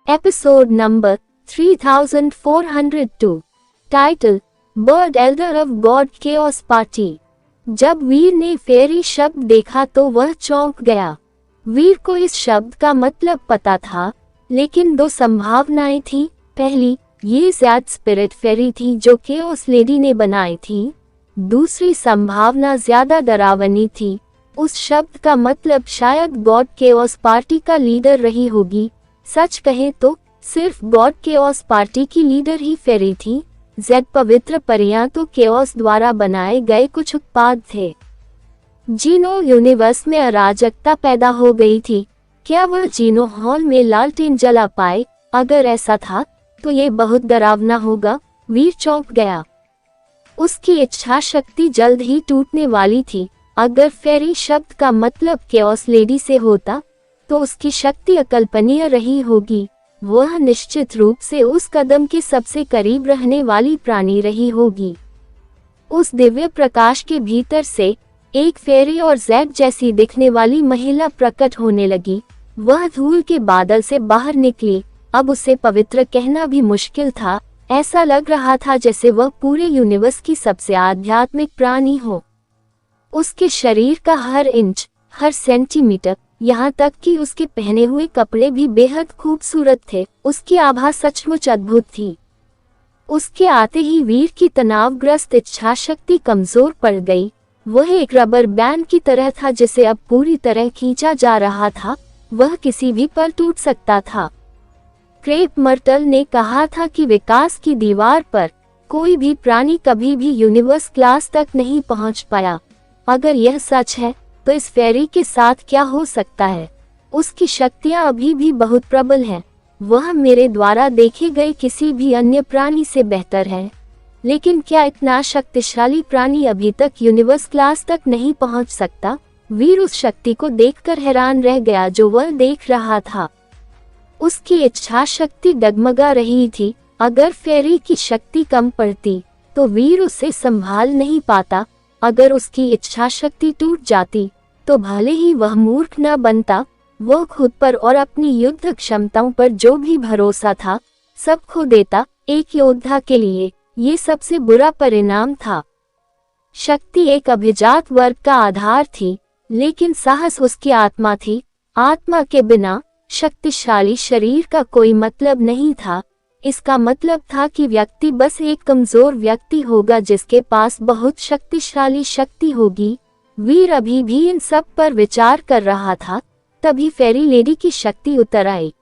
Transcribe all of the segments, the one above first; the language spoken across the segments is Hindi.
Episode number 3402. Title: Bird Elder of God Chaos Party. जब वीर ने फेरी शब्द देखा तो वह चौंक गया। वीर को इस शब्द का मतलब पता था, लेकिन दो संभावनाएं थी। पहली, ये ज़ैड स्पिरिट फेरी थी जो केओस लेडी ने बनाई थी। दूसरी संभावना ज्यादा डरावनी थी। उस शब्द का मतलब शायद गॉड केओस पार्टी का लीडर रही होगी। सच कहे तो सिर्फ गॉड केओस पार्टी की लीडर ही फेरी थी। ज़ैड पवित्र परियां तो केओस द्वारा बनाए गए कुछ उत्पाद थे। जीनो यूनिवर्स में अराजकता पैदा हो गई थी। क्या वह जीनो हॉल में लालटेन जला पाए? अगर ऐसा था तो ये बहुत डरावना होगा। वीर चौंक गया। उसकी इच्छा शक्ति जल्द ही टूटने वाली थी। अगर फेरी शब्द का मतलब केओस लेडी से होता तो उसकी शक्ति अकल्पनीय रही होगी। वह निश्चित रूप से उस कदम के सबसे करीब रहने वाली प्राणी रही होगी। उस दिव्य प्रकाश के भीतर से एक फेरी और ज़ैड जैसी दिखने वाली महिला प्रकट होने लगी। वह धूल के बादल से बाहर निकली। अब उसे पवित्र कहना भी मुश्किल था। ऐसा लग रहा था जैसे वह पूरे यूनिवर्स की सबसे आध्यात्मिक प्राणी हो। उसके शरीर का हर इंच, हर सेंटीमीटर, यहाँ तक कि उसके पहने हुए कपड़े भी बेहद खूबसूरत थे। उसकी आभा सचमुच अद्भुत थी। उसके आते ही वीर की तनावग्रस्त इच्छा शक्ति कमजोर पड़ गई। वह एक रबर बैंड की तरह था जिसे अब पूरी तरह खींचा जा रहा था। वह किसी भी पल टूट सकता था। क्रेप मर्टल ने कहा था कि विकास की दीवार पर कोई भी प्राणी कभी भी यूनिवर्स क्लास तक नहीं पहुंच पाया। अगर यह सच है तो इस फेरी के साथ क्या हो सकता है? उसकी शक्तियां अभी भी बहुत प्रबल हैं। वह मेरे द्वारा देखे गए किसी भी अन्य प्राणी से बेहतर है। लेकिन क्या इतना शक्तिशाली प्राणी अभी तक यूनिवर्स क्लास तक नहीं पहुंच सकता? वीर उस शक्ति को देखकर हैरान रह गया जो वह देख रहा था। उसकी इच्छा शक्ति डगमगा रही थी। अगर फेरी की शक्ति कम पड़ती तो वीर उसे संभाल नहीं पाता। अगर उसकी इच्छा शक्ति टूट जाती तो भले ही वह मूर्ख न बनता, वो खुद पर और अपनी युद्ध क्षमताओं पर जो भी भरोसा था सब खो देता। एक योद्धा के लिए ये सबसे बुरा परिणाम था। शक्ति एक अभिजात वर्ग का आधार थी, लेकिन साहस उसकी आत्मा थी। आत्मा के बिना शक्तिशाली शरीर का कोई मतलब नहीं था। इसका मतलब था कि व्यक्ति बस एक कमजोर व्यक्ति होगा जिसके पास बहुत शक्तिशाली शक्ति होगी। वीर अभी भी इन सब पर विचार कर रहा था, तभी फेरी लेडी की शक्ति उतर आई।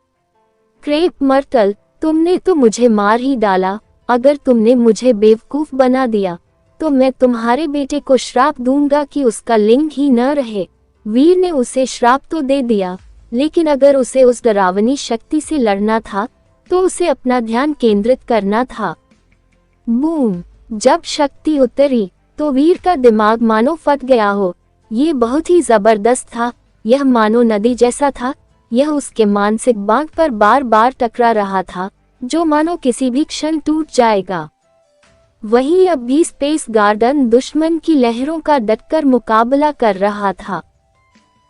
क्रेप मर्टल, तुमने तो मुझे मार ही डाला। अगर तुमने मुझे बेवकूफ बना दिया तो मैं तुम्हारे बेटे को श्राप दूंगा कि उसका लिंग ही न रहे। वीर ने उसे श्राप तो दे दिया, लेकिन अगर उसे उस डरावनी शक्ति से लड़ना था तो उसे अपना ध्यान केंद्रित करना था। बूम! जब शक्ति उतरी तो वीर का दिमाग मानो फट गया हो। ये बहुत ही जबरदस्त था। यह मानो नदी जैसा था। यह उसके मानसिक बांध पर बार बार टकरा रहा था, जो मानो किसी भी क्षण टूट जाएगा। वहीं अब भी स्पेस गार्डन दुश्मन की लहरों का डटकर मुकाबला कर रहा था।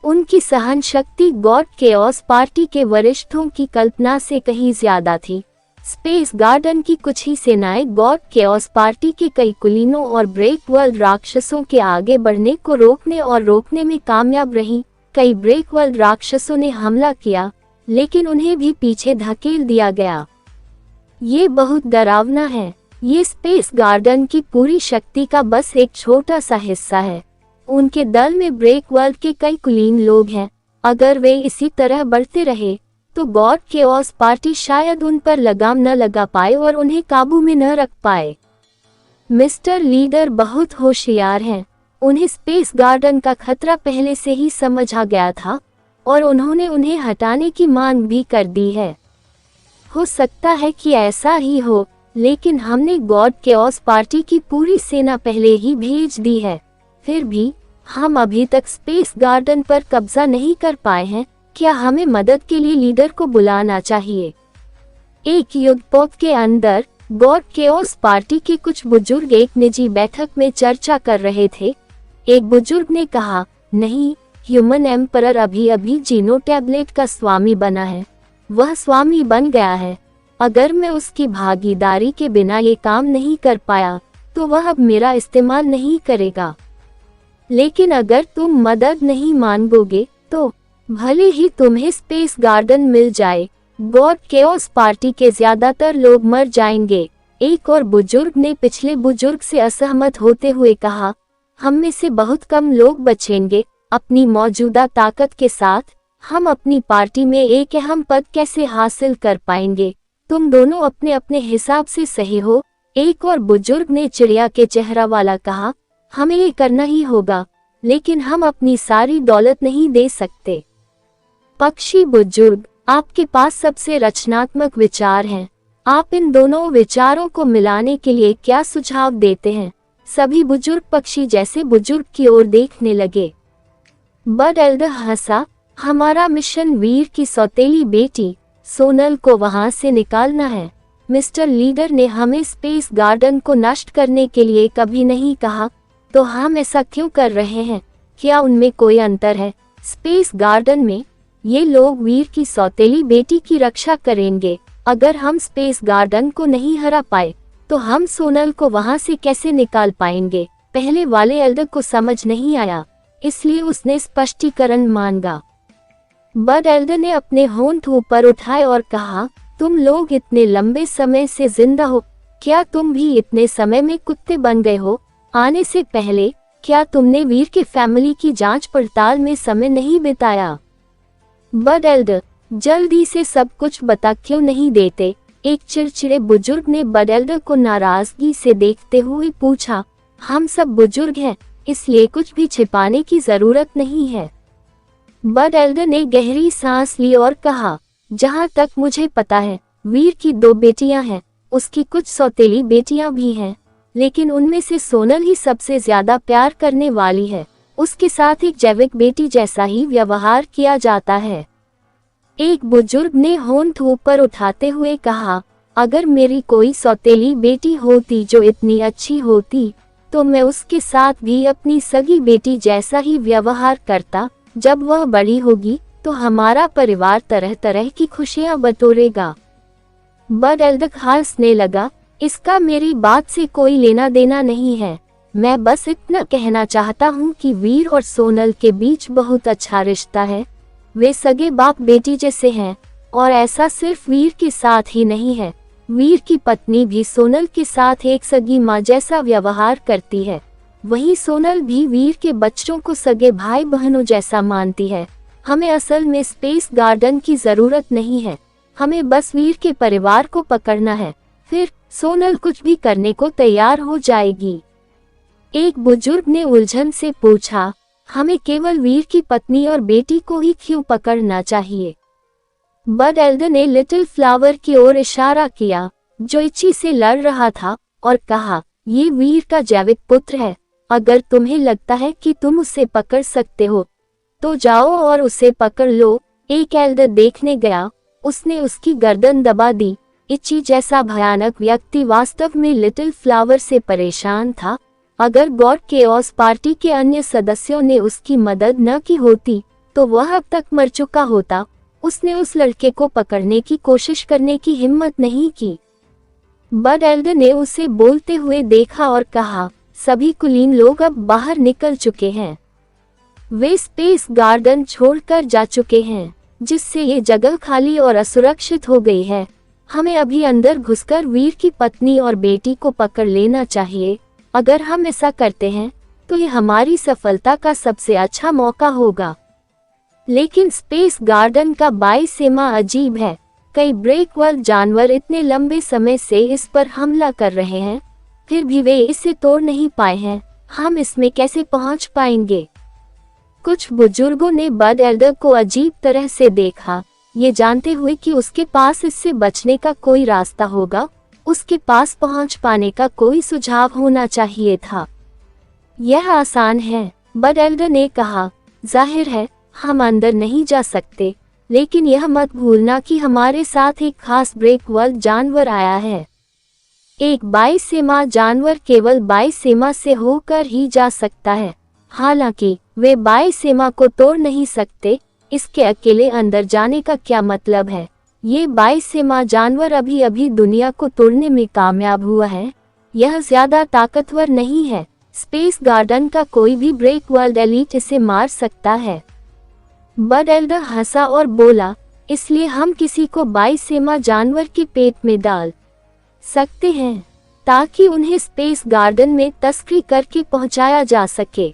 उनकी सहन शक्ति गॉड केओस पार्टी के वरिष्ठों की कल्पना से कहीं ज्यादा थी। स्पेस गार्डन की कुछ ही सेनाएं गॉड केओस पार्टी के कई कुलीनों और ब्रेक वर्ल्ड राक्षसों के आगे बढ़ने को रोकने में कामयाब रहीं। कई ब्रेक वर्ल्ड राक्षसों ने हमला किया, लेकिन उन्हें भी पीछे धकेल दिया गया। ये बहुत डरावना है। ये स्पेस गार्डन की पूरी शक्ति का बस एक छोटा सा हिस्सा है। उनके दल में ब्रेक वर्ल्ड के कई कुलीन लोग हैं। अगर वे इसी तरह बढ़ते रहे तो गॉड केओस पार्टी शायद उन पर लगाम न लगा पाए और उन्हें काबू में न रख पाए। मिस्टर लीडर बहुत होशियार हैं। उन्हें स्पेस गार्डन का खतरा पहले से ही समझ आ गया था और उन्होंने उन्हें हटाने की मांग भी कर दी है। हो सकता है कि ऐसा ही हो, लेकिन हमने गॉड केओस पार्टी की पूरी सेना पहले ही भेज दी है। फिर भी हम अभी तक स्पेस गार्डन पर कब्जा नहीं कर पाए हैं। क्या हमें मदद के लिए लीडर को बुलाना चाहिए? एक युद्धपोत के अंदर गॉड केओस पार्टी के कुछ बुजुर्ग एक निजी बैठक में चर्चा कर रहे थे। एक बुजुर्ग ने कहा, नहीं, ह्यूमन एम्परर अभी अभी जीनो टैबलेट का स्वामी बना है। वह स्वामी बन गया है। अगर मैं उसकी भागीदारी के बिना ये काम नहीं कर पाया तो वह अब मेरा इस्तेमाल नहीं करेगा। लेकिन अगर तुम मदद नहीं मांगोगे तो भले ही तुम्हें स्पेस गार्डन मिल जाए, गॉड केओस पार्टी के ज्यादातर लोग मर जाएंगे। एक और बुजुर्ग ने पिछले बुजुर्ग से असहमत होते हुए कहा, हम में से बहुत कम लोग बचेंगे। अपनी मौजूदा ताकत के साथ हम अपनी पार्टी में एक अहम पद कैसे हासिल कर पाएंगे? तुम दोनों अपने अपने हिसाब से सही हो। एक और बुजुर्ग ने चिड़िया के चेहरा वाला कहा, हमें ये करना ही होगा, लेकिन हम अपनी सारी दौलत नहीं दे सकते। पक्षी बुजुर्ग, आपके पास सबसे रचनात्मक विचार हैं। आप इन दोनों विचारों को मिलाने के लिए क्या सुझाव देते हैं? सभी बुजुर्ग पक्षी जैसे बुजुर्ग की ओर देखने लगे। बड एल्डर हंसा, हमारा मिशन वीर की सौतेली बेटी सोनल को वहां से निकालना है। मिस्टर लीडर ने हमें स्पेस गार्डन को नष्ट करने के लिए कभी नहीं कहा, तो हम ऐसा क्यों कर रहे हैं? क्या उनमें कोई अंतर है? स्पेस गार्डन में ये लोग वीर की सौतेली बेटी की रक्षा करेंगे। अगर हम स्पेस गार्डन को नहीं हरा पाए तो हम सोनल को वहां से कैसे निकाल पाएंगे? पहले वाले एल्डर को समझ नहीं आया, इसलिए उसने स्पष्टीकरण मांगा। बड एल्डर ने अपने होंठ ऊपर उठाए और कहा, तुम लोग इतने लंबे समय से जिंदा हो, क्या तुम भी इतने समय में कुत्ते बन गए हो? आने से पहले क्या तुमने वीर के फैमिली की जांच पड़ताल में समय नहीं बिताया? बड एल्डर, जल्दी से सब कुछ बता क्यों नहीं देते? एक चिड़चिड़े बुजुर्ग ने बड एल्डर को नाराजगी से देखते हुए पूछा। हम सब बुजुर्ग हैं, इसलिए कुछ भी छिपाने की जरूरत नहीं है। बड एल्डर ने गहरी सांस ली और कहा, जहाँ तक मुझे पता है वीर की 2 बेटियां हैं, उसकी कुछ सौतेली बेटियां भी हैं, लेकिन उनमें से सोनल ही सबसे ज्यादा प्यार करने वाली है। उसके साथ एक जैविक बेटी जैसा ही व्यवहार किया जाता है। एक बुजुर्ग ने होंठ ऊपर उठाते हुए कहा, अगर मेरी कोई सौतेली बेटी होती जो इतनी अच्छी होती तो मैं उसके साथ भी अपनी सगी बेटी जैसा ही व्यवहार करता। जब वह बड़ी होगी तो हमारा परिवार तरह तरह की खुशियां बटोरेगा। बड एल्डर हंसने लगा, इसका मेरी बात से कोई लेना देना नहीं है। मैं बस इतना कहना चाहता हूँ कि वीर और सोनल के बीच बहुत अच्छा रिश्ता है। वे सगे बाप बेटी जैसे हैं, और ऐसा सिर्फ वीर के साथ ही नहीं है। वीर की पत्नी भी सोनल के साथ एक सगी माँ जैसा व्यवहार करती है। वहीं सोनल भी वीर के बच्चों को सगे भाई बहनों जैसा मानती है। हमें असल में स्पेस गार्डन की जरूरत नहीं है, हमें बस वीर के परिवार को पकड़ना है, फिर सोनल कुछ भी करने को तैयार हो जाएगी। एक बुजुर्ग ने उलझन से पूछा, हमें केवल वीर की पत्नी और बेटी को ही क्यों पकड़ना चाहिए? बड एल्डर ने लिटिल फ्लावर की ओर इशारा किया, जो इच्छी से लड़ रहा था, और कहा, ये वीर का जैविक पुत्र है। अगर तुम्हें लगता है कि तुम उसे पकड़ सकते हो तो जाओ और उसे पकड़ लो। एक एल्डर देखने गया, उसने उसकी गर्दन दबा दी। इच्छी जैसा भयानक व्यक्ति वास्तव में लिटिल फ्लावर से परेशान था। अगर गॉड केओस पार्टी के अन्य सदस्यों ने उसकी मदद न की होती तो वह अब तक मर चुका होता। उसने उस लड़के को पकड़ने की कोशिश करने की हिम्मत नहीं की। बड एल्डर ने उसे बोलते हुए देखा और कहा, सभी कुलीन लोग अब बाहर निकल चुके हैं। वे स्पेस गार्डन छोड़कर जा चुके हैं, जिससे ये जगह खाली और असुरक्षित हो गई है। हमें अभी अंदर घुसकर वीर की पत्नी और बेटी को पकड़ लेना चाहिए। अगर हम ऐसा करते हैं तो ये हमारी सफलता का सबसे अच्छा मौका होगा। लेकिन स्पेस गार्डन का बायोसीमा अजीब है। कई ब्रेकवर्ल्ड जानवर इतने लंबे समय से इस पर हमला कर रहे हैं, फिर भी वे इसे तोड़ नहीं पाए हैं। हम इसमें कैसे पहुंच पाएंगे? कुछ बुजुर्गों ने बड एल्डर को अजीब तरह से देखा, ये जानते हुए कि उसके पास इससे बचने का कोई रास्ता होगा। उसके पास पहुंच पाने का कोई सुझाव होना चाहिए था। यह आसान है, बड एल्डर ने कहा। जाहिर है हम अंदर नहीं जा सकते, लेकिन यह मत भूलना कि हमारे साथ एक खास ब्रेकवर्ल्ड जानवर आया है। एक बायोसीमा जानवर केवल बायोसीमा से होकर ही जा सकता है। हालांकि वे बायोसीमा को तोड़ नहीं सकते। इसके अकेले अंदर जाने का क्या मतलब है? ये 22 जानवर अभी अभी दुनिया को तोड़ने में कामयाब हुआ है। यह ज्यादा ताकतवर नहीं है। स्पेस गार्डन का कोई भी ब्रेक वर्ल्ड एलीट इसे मार सकता है। बड एल्डर हंसा और बोला, इसलिए हम किसी को 22 जानवर के पेट में डाल सकते हैं ताकि उन्हें स्पेस गार्डन में तस्करी करके पहुंचाया जा सके।